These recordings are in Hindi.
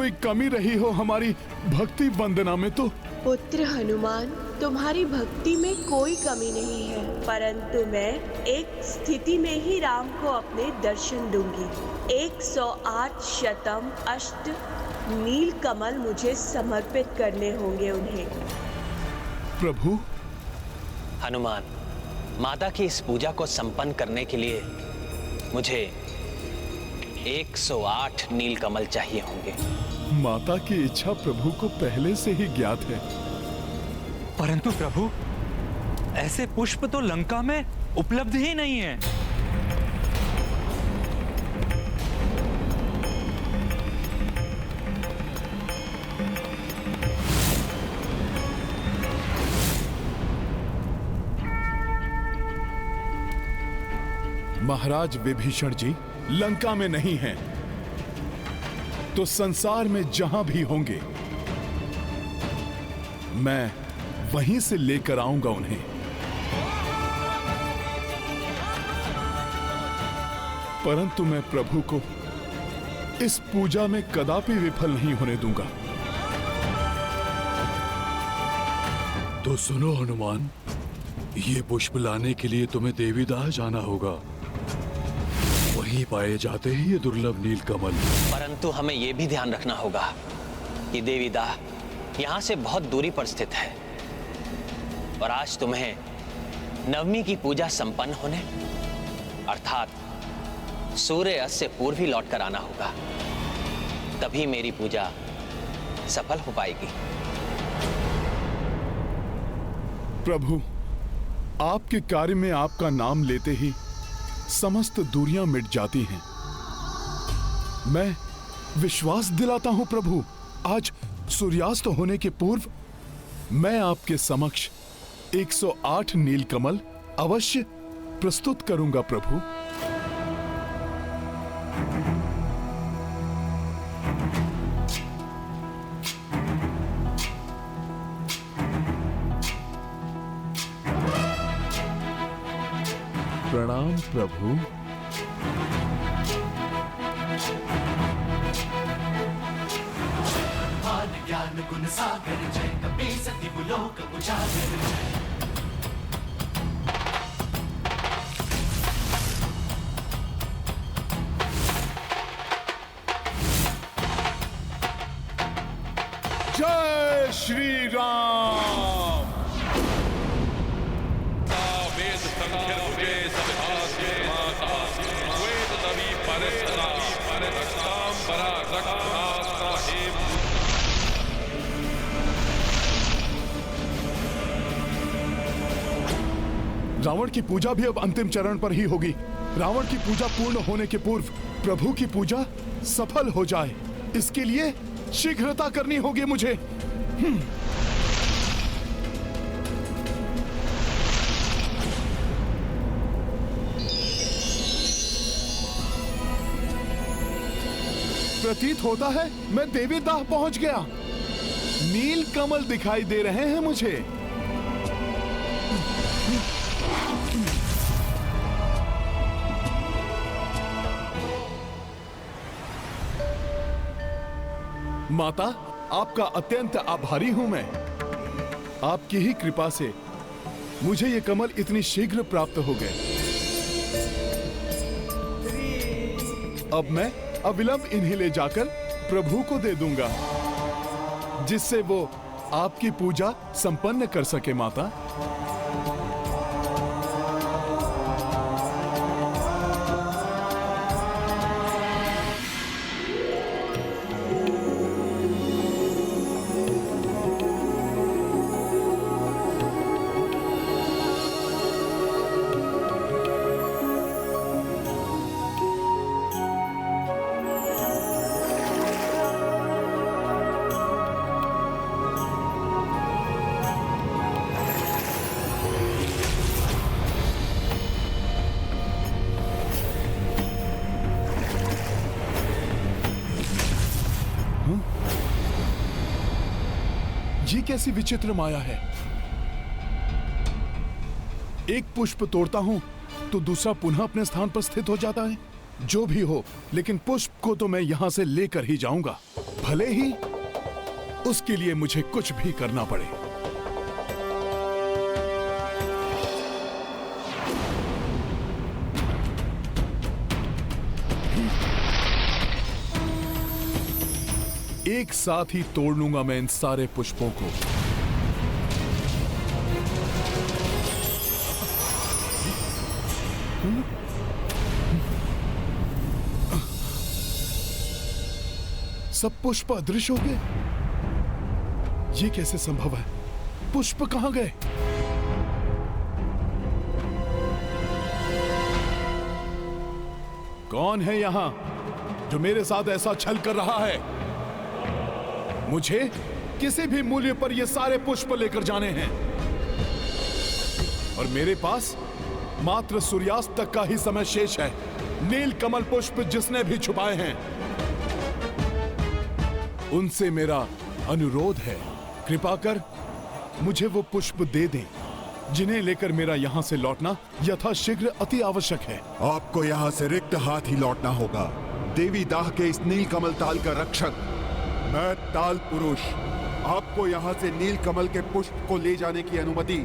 कोई कमी रही हो हमारी भक्ति वंदना में तो। पुत्र हनुमान, तुम्हारी भक्ति में कोई कमी नहीं है, परंतु मैं एक स्थिति में ही राम को अपने दर्शन दूंगी। 108 शतम अष्ट नील कमल मुझे समर्पित करने होंगे उन्हें। प्रभु। हनुमान, माता की इस पूजा को संपन्न करने के लिए मुझे 108 नील कमल चाहिए होंगे। माता की इच्छा प्रभु को पहले से ही ज्ञात है। परंतु प्रभु, ऐसे पुष्प तो लंका में उपलब्ध ही नहीं है। महाराज विभीषण जी लंका में नहीं हैं, तो संसार में जहां भी होंगे मैं वहीं से लेकर आऊंगा उन्हें। परंतु मैं प्रभु को इस पूजा में कदापि विफल नहीं होने दूंगा। तो सुनो हनुमान, ये पुष्प लाने के लिए तुम्हें देवीदाह जाना होगा। वहीं पाए जाते हैं ये दुर्लभ नील कमल। परंतु हमें यह भी ध्यान रखना होगा कि देवीदाह यहां से बहुत दूरी पर स्थित है और आज तुम्हें नवमी की पूजा संपन्न होने अर्थात सूर्य अस्त से पूर्व ही लौट कर आना होगा, तभी मेरी पूजा सफल हो पाएगी। प्रभु, आपके कार्य में आपका नाम लेते ही समस्त दूरियां मिट जाती हैं। मैं विश्वास दिलाता हूं प्रभु, आज सूर्यास्त होने के पूर्व मैं आपके समक्ष 108 नीलकमल अवश्य प्रस्तुत करूंगा प्रभु। प्रणाम प्रभु। ज्ञान गुण सागर जय कपी सति बुलोक उजागर जय। जय श्री राम। वेद संख्य सभागे माता वेद नवी परसरा परस्तांबरा रक्षा हेम। रावण की पूजा भी अब अंतिम चरण पर ही होगी। रावण की पूजा पूर्ण होने के पूर्व प्रभु की पूजा सफल हो जाए, इसके लिए शीघ्रता करनी होगी मुझे। प्रतीत होता है मैं देवीदाह पहुंच गया। नील कमल दिखाई दे रहे हैं मुझे। माता, आपका अत्यंत आभारी हूं मैं। आपकी ही कृपा से मुझे ये कमल इतनी शीघ्र प्राप्त हो गए। अब मैं अविलंब इन्हें ले जाकर प्रभु को दे दूंगा, जिससे वो आपकी पूजा संपन्न कर सके माता। ये कैसी विचित्र माया है। एक पुष्प तोड़ता हूं तो दूसरा पुनः अपने स्थान पर स्थित हो जाता है। जो भी हो, लेकिन पुष्प को तो मैं यहां से लेकर ही जाऊंगा, भले ही उसके लिए मुझे कुछ भी करना पड़े। एक साथ ही तोड़ लूंगा मैं इन सारे पुष्पों को। सब पुष्प अदृश्य हो गए। ये कैसे संभव है? पुष्प कहां गए? कौन है यहां जो मेरे साथ ऐसा छल कर रहा है? मुझे किसी भी मूल्य पर ये सारे पुष्प लेकर जाने हैं और मेरे पास मात्र सूर्यास्त तक का ही समय शेष है। नील कमल पुष्प जिसने भी छुपाए हैं, उनसे मेरा अनुरोध है, कृपा कर मुझे वो पुष्प दे दें, जिन्हें लेकर मेरा यहां से लौटना यथाशीघ्र अति आवश्यक है। आपको यहाँ से रिक्त हाथ ही लौटना होगा। देवी दाह के इस नील कमल ताल का रक्षक मैं ताल पुरुष आपको यहाँ से नील कमल के पुष्प को ले जाने की अनुमति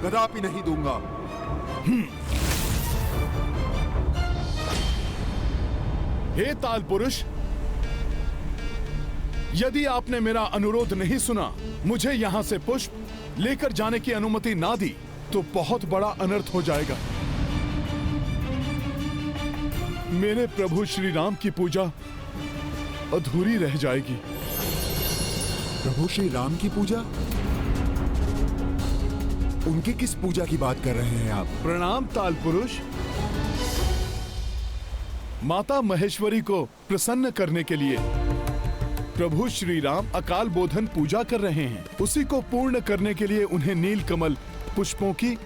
कदापि नहीं दूंगा। हे ताल पुरुष, यदि आपने मेरा अनुरोध नहीं सुना, मुझे यहां से पुष्प लेकर जाने की अनुमति ना दी, तो बहुत बड़ा अनर्थ हो जाएगा। मेरे प्रभु श्री राम की पूजा अधूरी रह जाएगी। प्रभु श्री राम की पूजा? उनकी किस पूजा की बात कर रहे हैं आप? प्रणाम ताल पुरुष। माता महेश्वरी को प्रसन्न करने के लिए प्रभु श्री राम अकाल बोधन पूजा कर रहे हैं। उसी को पूर्ण करने के लिए उन्हें नील कमल पुष्पों की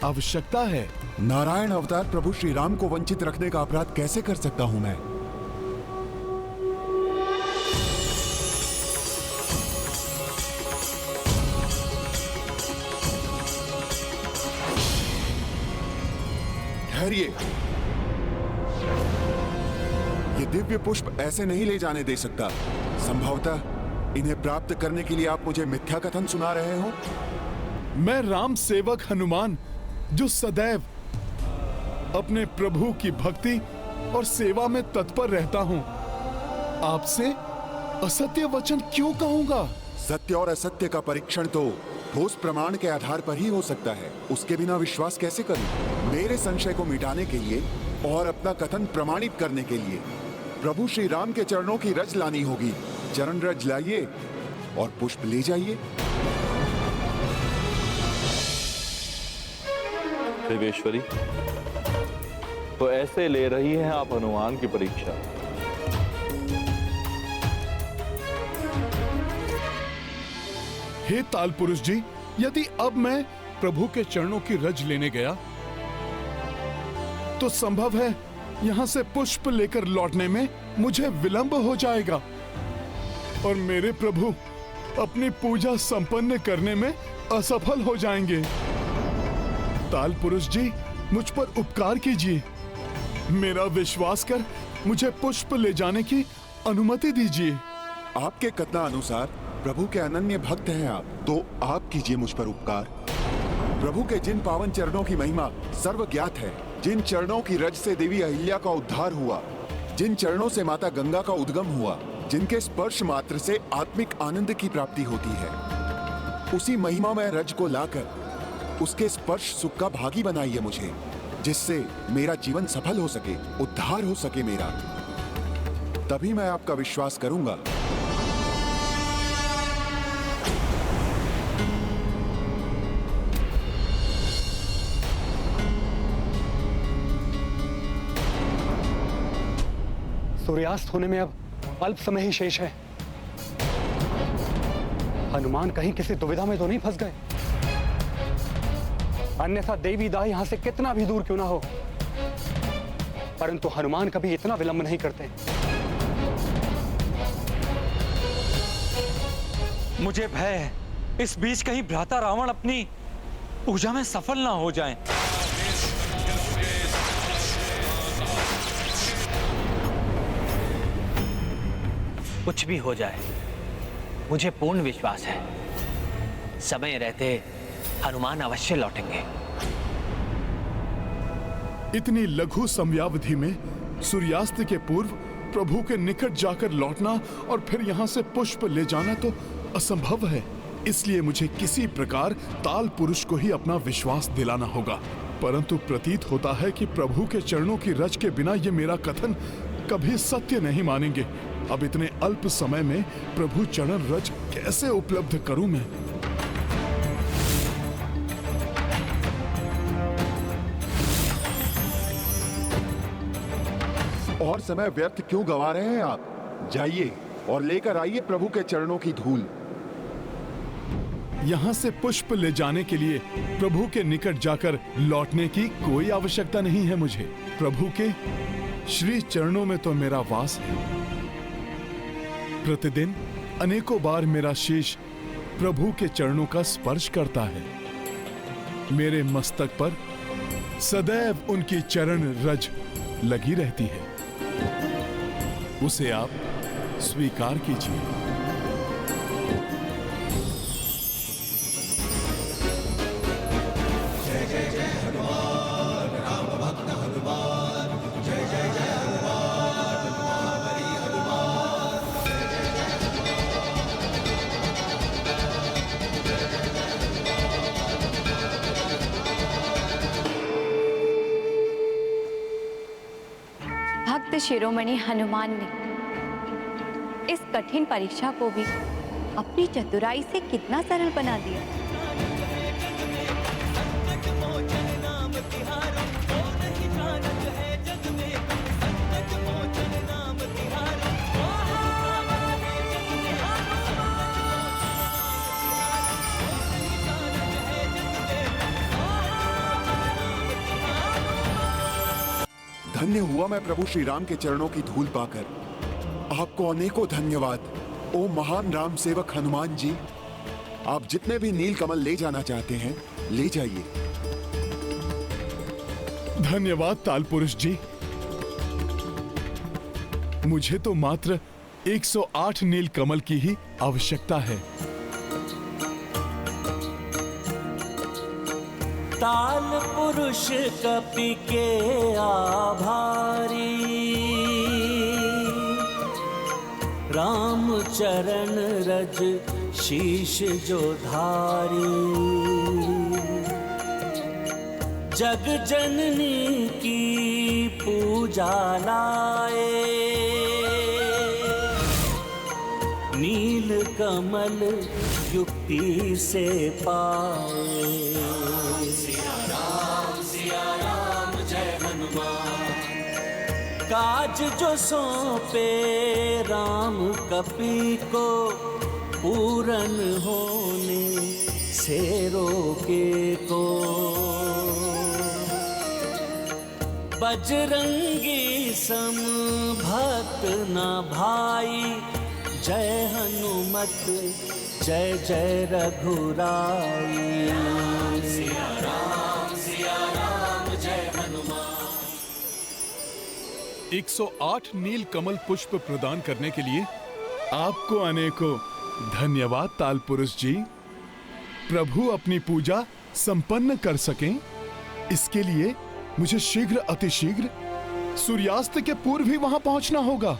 आवश्यकता है। नारायण अवतार प्रभु श्री राम को वंचित रखने का अपराध कैसे कर सकता हूं मैं? ठहरिए, ये दिव्य पुष्प ऐसे नहीं ले जाने दे सकता। संभवतः इन्हें प्राप्त करने के लिए आप मुझे मिथ्या कथन सुना रहे हो। मैं राम सेवक हनुमान, जो सदैव अपने प्रभु की भक्ति और सेवा में तत्पर रहता हूं, आपसे असत्य वचन क्यों कहूंगा? सत्य और असत्य का परीक्षण तो ठोस प्रमाण के आधार पर ही हो सकता है। उसके बिना विश्वास कैसे करूं? मेरे संशय को मिटाने के लिए और अपना कथन प्रमाणित करने के लिए प्रभु श्री राम के चरणों की रज लानी होगी। चरण रज लाइए और पुष्प ले जाइए। देवेश्वरी, तो ऐसे ले रही हैं आप हनुमान की परीक्षा? हे ताल पुरुष जी, यदि अब मैं प्रभु के चरणों की रज लेने गया तो संभव है यहां से पुष्प लेकर लौटने में मुझे विलंब हो जाएगा और मेरे प्रभु अपनी पूजा संपन्न करने में असफल हो जाएंगे। ताल पुरुष जी, मुझ पर उपकार कीजिए। मेरा विश्वास कर मुझे पुष्प ले जाने की अनुमति दीजिए। आपके कथनानुसार प्रभु के अनन्य भक्त हैं आप, तो आप कीजिए मुझ पर उपकार। प्रभु के जिन पावन चरणों की महिमा सर्व ज्ञात है, जिन चरणों की रज से देवी अहिल्या का उद्धार हुआ, जिन चरणों से माता गंगा का उद्गम हुआ, जिनके स्पर्श मात्र से आत्मिक आनंद की प्राप्ति होती है, उसी महिमा में रज को लाकर उसके स्पर्श सुख का भागी बनाइए मुझे, जिससे मेरा जीवन सफल हो सके, उद्धार हो सके मेरा। तभी मैं आपका विश्वास करूंगा। सूर्यास्त होने में अब अल्प समय ही शेष है। हनुमान कहीं किसी दुविधा में तो नहीं फंस गए? अन्यथा देवी दाह यहां से कितना भी दूर क्यों ना हो, परंतु हनुमान कभी इतना विलंब नहीं करते। मुझे भय है इस बीच कहीं भ्राता रावण अपनी पूजा में सफल ना हो जाएं। कुछ भी हो जाए, मुझे पूर्ण विश्वास है समय रहते हनुमान अवश्य लौटेंगे। इतनी लघु समयावधि में सूर्यास्त के पूर्व प्रभु के निकट जाकर लौटना और फिर यहाँ से पुष्प ले जाना तो असंभव है। इसलिए मुझे किसी प्रकार ताल पुरुष को ही अपना विश्वास दिलाना होगा। परंतु प्रतीत होता है कि प्रभु के चरणों की रज के बिना ये मेरा कथन कभी सत्य नहीं मानेंगे। अब इतने अल्प समय में प्रभु चरण रज कैसे उपलब्ध करूं मैं? और समय व्यर्थ क्यों गंवा रहे हैं आप? जाइए और लेकर आइए प्रभु के चरणों की धूल। यहाँ से पुष्प ले जाने के लिए प्रभु के निकट जाकर लौटने की कोई आवश्यकता नहीं है मुझे। प्रभु के श्री चरणों में तो मेरा वास है। प्रतिदिन अनेकों बार मेरा शीश प्रभु के चरणों का स्पर्श करता है। मेरे मस्तक पर सदैव उनकी चरण रज लगी रहती है। उसे आप स्वीकार कीजिए। जय जय जय हनुमान, राम भक्त हनुमान, जय जय जय हनुमान, महाबली हनुमान, जय जय जय भक्त शिरोमणि हनुमान ने इस कठिन परीक्षा को भी अपनी चतुराई से कितना सरल बना दिया। धन्य हुआ मैं प्रभु श्री राम के चरणों की धूल पाकर। आपको अनेकों धन्यवाद ओ महान राम सेवक हनुमान जी। आप जितने भी नील कमल ले जाना चाहते हैं ले जाइए। धन्यवाद ताल पुरुष जी। मुझे तो मात्र 108 नील कमल की ही आवश्यकता है। ताल पुरुष कपि के आभारी, राम चरण रज शीश जो धारी। जग जननी की पूजा लाए, नील कमल युक्ति से पाए। सिया राम जय हनुमान, काज जो सौंपे राम कपि को, पूरन होने से रोके को। बजरंगी सम भक्त न भाई, जय हनुमत जय जय रघुराई। सिया राम जय हनुमान। 108 नील कमल पुष्प प्रदान करने के लिए आपको अनेकों धन्यवाद ताल पुरुष जी। प्रभु अपनी पूजा संपन्न कर सकें, इसके लिए मुझे शीघ्र अतिशीघ्र सूर्यास्त के पूर्व ही वहां पहुंचना होगा।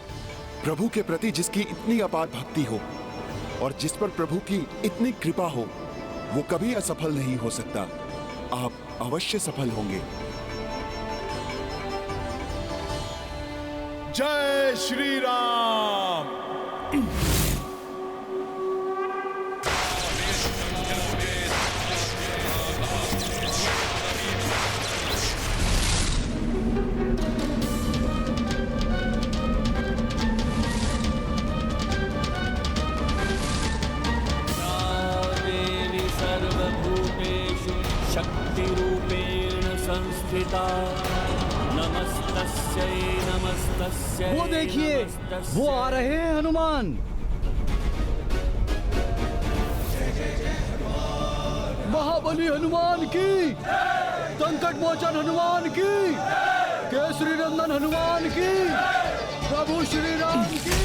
प्रभु के प्रति जिसकी इतनी अपार भक्ति हो और जिस पर प्रभु की इतनी कृपा हो, वो कभी असफल नहीं हो सकता। आप अवश्य सफल होंगे। जय श्री राम। शक्तिरूपेण संस्थिता, नमस्तस्यै नमस्तस्यै। वो देखिए, वो आ रहे हैं हनुमान। महाबली हनुमान की, संकट मोचन हनुमान की, केसरी नंदन हनुमान की, प्रभु श्री राम की।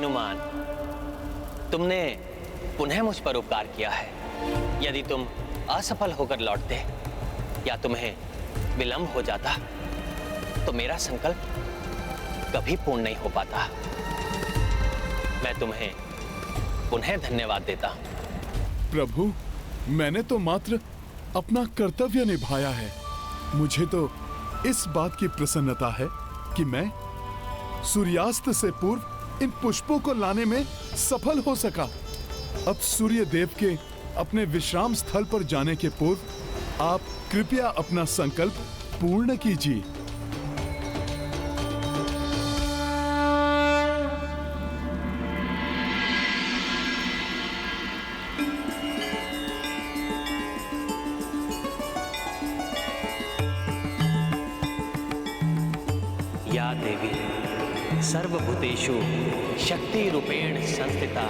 हनुमान, तुमने पुनः मुझ पर उपकार किया है। यदि तुम असफल होकर लौटते या तुम्हें विलंब हो जाता तो मेरा संकल्प कभी पूर्ण नहीं हो पाता। मैं तुम्हें पुनः धन्यवाद देता हूं। प्रभु, मैंने तो मात्र अपना कर्तव्य निभाया है। मुझे तो इस बात की प्रसन्नता है कि मैं सूर्यास्त से पूर्व इन पुष्पों को लाने में सफल हो सका। अब सूर्य देव के अपने विश्राम स्थल पर जाने के पूर्व आप कृपया अपना संकल्प पूर्ण कीजिए। या देवी सर्वभूतेषु शक्ति रूपेण संस्थिता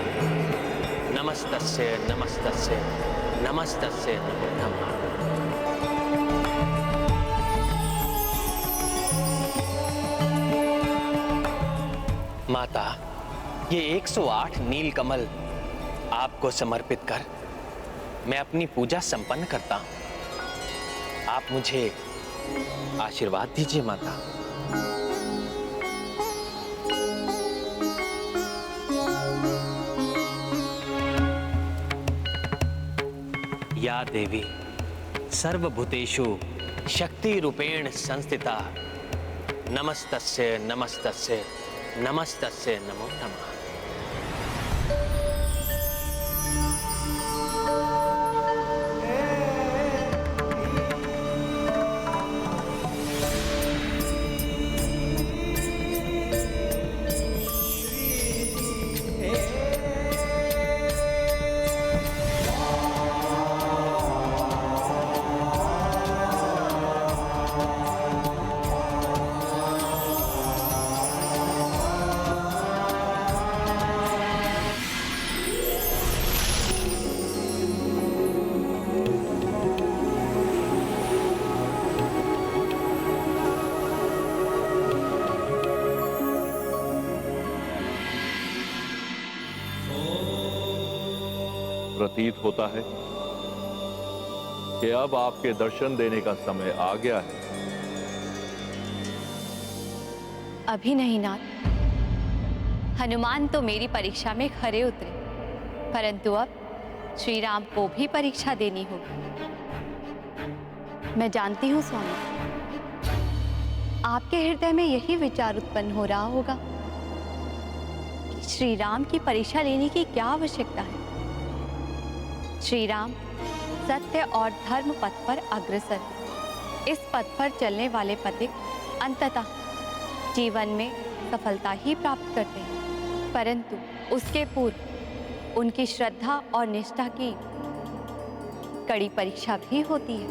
नमस्तस्य नमस्तस्य नमस्तस्य नमो नमः। माता, ये 108 नील कमल आपको समर्पित कर मैं अपनी पूजा संपन्न करता हूं। आप मुझे आशीर्वाद दीजिए माता। या देवी सर्वभूतेषु शक्ति रूपेण संस्थिता नमस्तस्य नमस्तस्य नमस्तस्य नमो नमः। प्रतीत होता है कि अब आपके दर्शन देने का समय आ गया है। अभी नहीं नाथ। हनुमान तो मेरी परीक्षा में खरे उतरे, परंतु अब श्री राम को भी परीक्षा देनी होगी। मैं जानती हूँ स्वामी, आपके हृदय में यही विचार उत्पन्न हो रहा होगा कि श्री राम की परीक्षा लेने की क्या आवश्यकता है। श्री राम सत्य और धर्म पथ पर अग्रसर है। इस पथ पर चलने वाले पथिक अंततः जीवन में सफलता ही प्राप्त करते हैं, परंतु उसके पूर्व उनकी श्रद्धा और निष्ठा की कड़ी परीक्षा भी होती है।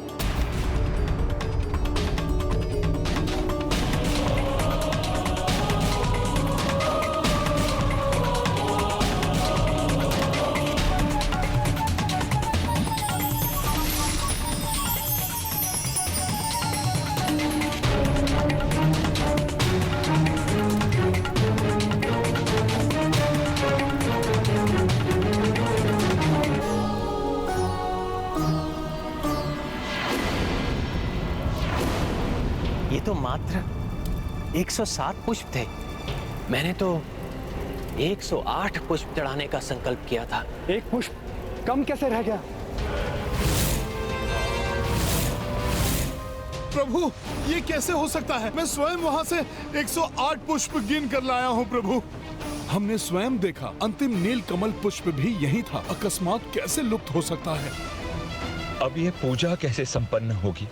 ये तो मात्र 107 पुष्प थे। मैंने तो 108 पुष्प चढ़ाने का संकल्प किया था। एक पुष्प कम कैसे रह गया? प्रभु, ये कैसे हो सकता है? मैं स्वयं वहां से 108 पुष्प गिन कर लाया हूँ प्रभु। हमने स्वयं देखा, अंतिम नील कमल पुष्प भी यही था। अकस्मात कैसे लुप्त हो सकता है? अब ये पूजा कैसे संपन्न होगी?